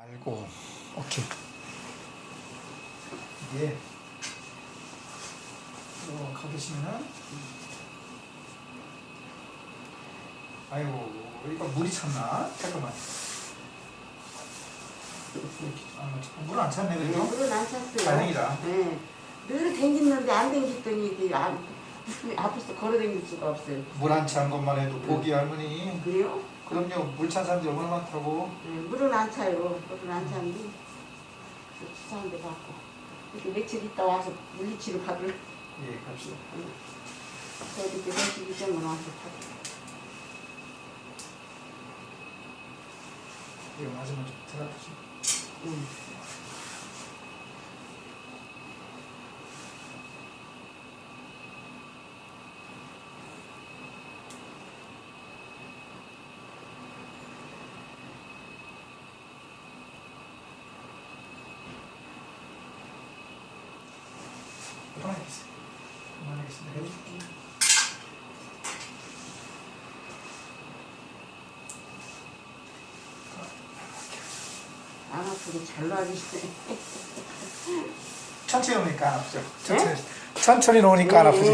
알고, 오케이. 이게 쭉 가보시면은, 아이고, 이거 물이 찼나? 잠깐만. 물 안 찼네, 네, 그래도? 물은 안 찼어요. 다행이다. 네. 늘 댕기는데 안 댕겼더니 이게 앞에서 걸어 댕길 수가 없어요. 물 안 찬 것만 해도 보기 할머니. 그래요? 그럼요, 물 찬 사람들이 얼마나 많다고. 네, 물은 안 차요. 물은 안 차는데 주사한데 받고 이렇게 며칠 있다 와서 물리치료 받을. 예, 갑시다. 저기 이제 며칠 이전만 와서 받을. 이거 마지막 좀 들어가시. 응. 그만하겠습니다. 그만하겠습니다. 안 아프게 잘 놔주시네. 천천히 오니까 안 아프죠. 천천히 놓으니까 안 아프지.